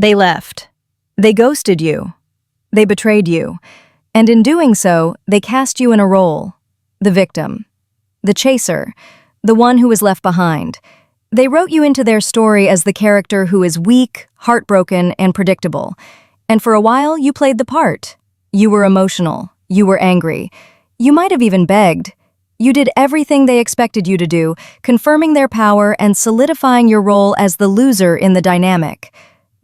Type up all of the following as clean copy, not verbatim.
They left. They ghosted you. They betrayed you. And in doing so, they cast you in a role. The victim. The chaser. The one who was left behind. They wrote you into their story as the character who is weak, heartbroken, and predictable. And for a while, you played the part. You were emotional. You were angry. You might have even begged. You did everything they expected you to do, confirming their power and solidifying your role as the loser in the dynamic.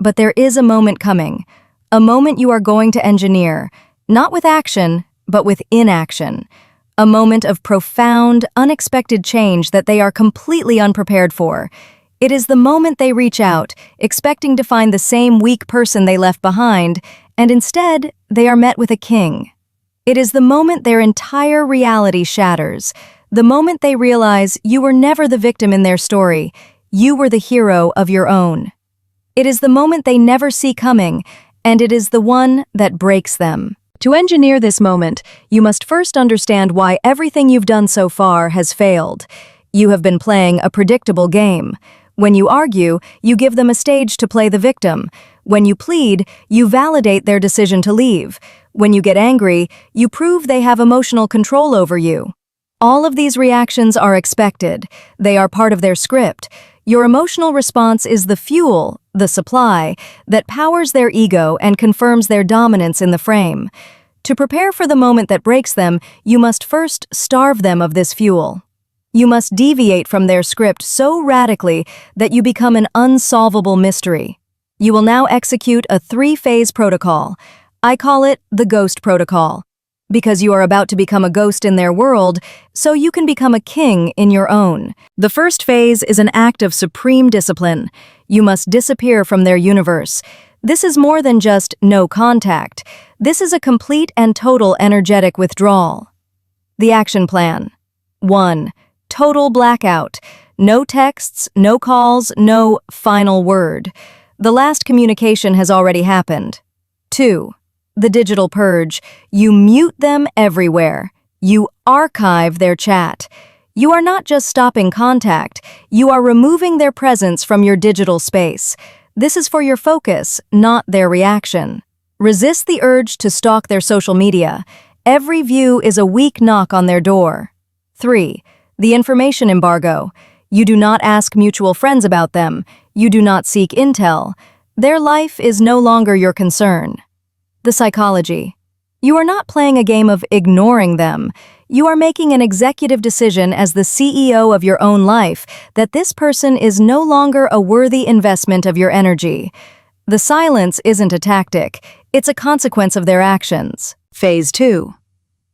But there is a moment coming. A moment you are going to engineer, not with action, but with inaction. A moment of profound, unexpected change that they are completely unprepared for. It is the moment they reach out, expecting to find the same weak person they left behind, and instead, they are met with a king. It is the moment their entire reality shatters, the moment they realize you were never the victim in their story, you were the hero of your own. It is the moment they never see coming, and it is the one that breaks them. To engineer this moment, you must first understand why everything you've done so far has failed. You have been playing a predictable game. When you argue, you give them a stage to play the victim. When you plead, you validate their decision to leave. When you get angry, you prove they have emotional control over you. All of these reactions are expected. They are part of their script. Your emotional response is the fuel, the supply, that powers their ego and confirms their dominance in the frame. To prepare for the moment that breaks them, you must first starve them of this fuel. You must deviate from their script so radically that you become an unsolvable mystery. You will now execute a 3-phase protocol. I call it the ghost protocol. Because you are about to become a ghost in their world, so you can become a king in your own. The first phase is an act of supreme discipline. You must disappear from their universe. This is more than just no contact. This is a complete and total energetic withdrawal. The action plan. 1. Total blackout. No texts, no calls, no final word. The last communication has already happened. 2. The digital purge. You mute them everywhere. You archive their chat. You are not just stopping contact, you are removing their presence from your digital space. This is for your focus, not their reaction. Resist the urge to stalk their social media. Every view is a weak knock on their door. 3. The information embargo. You do not ask mutual friends about them. You do not seek intel. Their life is no longer your concern. The psychology. You are not playing a game of ignoring them. You are making an executive decision as the CEO of your own life that this person is no longer a worthy investment of your energy. The silence isn't a tactic, it's a consequence of their actions. Phase 2.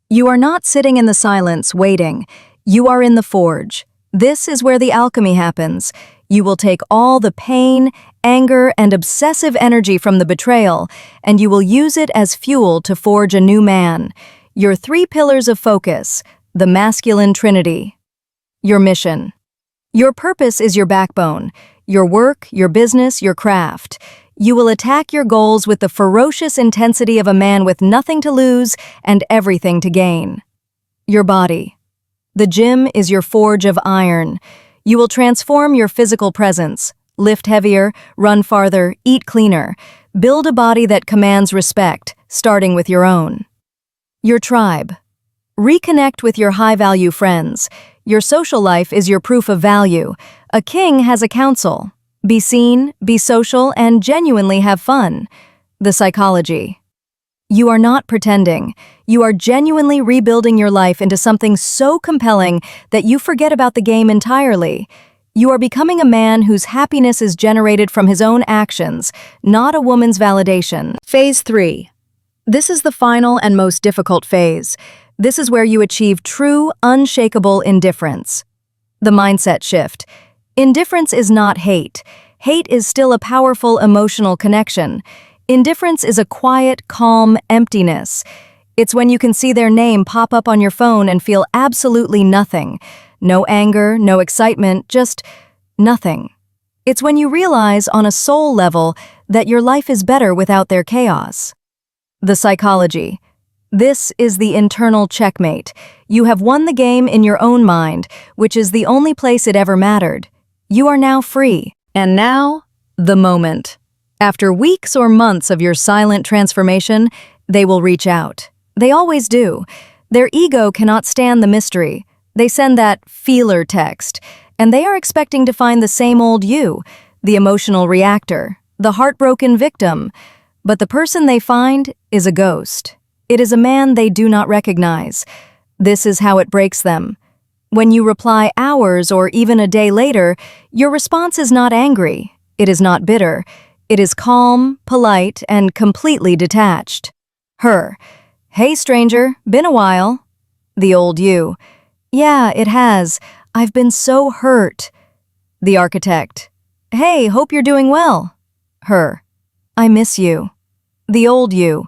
You are not sitting in the silence waiting. You are in the forge. This is where the alchemy happens. You will take all the pain, anger, and obsessive energy from the betrayal, and you will use it as fuel to forge a new man. Your 3 pillars of focus, the masculine trinity. Your mission. Your purpose is your backbone, your work, your business, your craft. You will attack your goals with the ferocious intensity of a man with nothing to lose and everything to gain. Your body. The gym is your forge of iron. You will transform your physical presence, lift heavier, run farther, eat cleaner, build a body that commands respect, starting with your own. Your tribe. Reconnect with your high-value friends. Your social life is your proof of value. A king has a council. Be seen, be social, and genuinely have fun. The psychology. You are not pretending. You are genuinely rebuilding your life into something so compelling that you forget about the game entirely. You are becoming a man whose happiness is generated from his own actions, not a woman's validation. Phase 3. This is the final and most difficult phase. This is where you achieve true, unshakable indifference. The mindset shift. Indifference is not hate. Hate is still a powerful emotional connection. Indifference is a quiet, calm emptiness. It's when you can see their name pop up on your phone and feel absolutely nothing. No anger, no excitement, just nothing. It's when you realize on a soul level that your life is better without their chaos. The psychology. This is the internal checkmate. You have won the game in your own mind, which is the only place it ever mattered. You are now free. And now, the moment. After weeks or months of your silent transformation, they will reach out. They always do. Their ego cannot stand the mystery. They send that feeler text, and they are expecting to find the same old you, the emotional reactor, the heartbroken victim. But the person they find is a ghost. It is a man they do not recognize. This is how it breaks them. When you reply hours or even a day later, your response is not angry. It is not bitter. It is calm, polite, and completely detached. Her. Hey, stranger, been a while. The old you. Yeah, it has. I've been so hurt. The architect. Hey, hope you're doing well. Her. I miss you. The old you.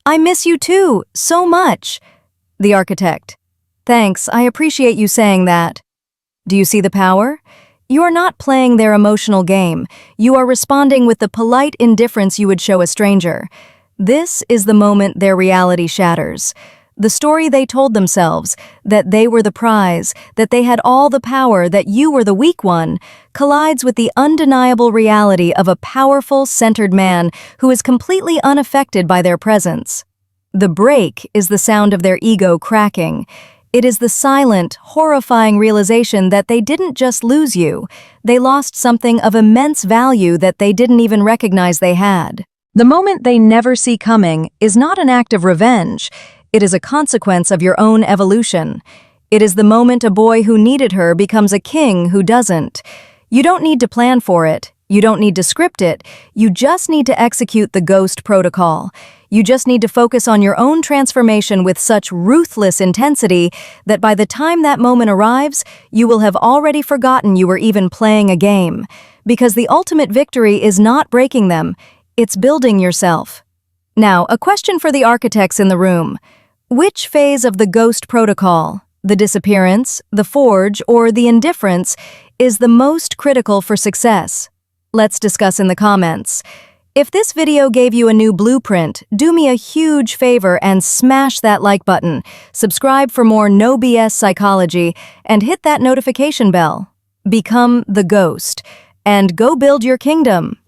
I miss you too, so much. The architect. Thanks, I appreciate you saying that. Do you see the power? You are not playing their emotional game. You are responding with the polite indifference you would show a stranger. This is the moment their reality shatters. The story they told themselves, that they were the prize, that they had all the power, that you were the weak one, collides with the undeniable reality of a powerful, centered man who is completely unaffected by their presence. The break is the sound of their ego cracking. It is the silent, horrifying realization that they didn't just lose you, they lost something of immense value that they didn't even recognize they had. The moment they never see coming is not an act of revenge. It is a consequence of your own evolution. It is the moment a boy who needed her becomes a king who doesn't. You don't need to plan for it. You don't need to script it. You just need to execute the ghost protocol. You just need to focus on your own transformation with such ruthless intensity that by the time that moment arrives, you will have already forgotten you were even playing a game. Because the ultimate victory is not breaking them, it's building yourself. Now, a question for the architects in the room. Which phase of the ghost protocol, the disappearance, the forge, or the indifference, is the most critical for success? Let's discuss in the comments. If this video gave you a new blueprint, do me a huge favor and smash that like button, subscribe for more no BS psychology, and hit that notification bell. Become the ghost, and go build your kingdom.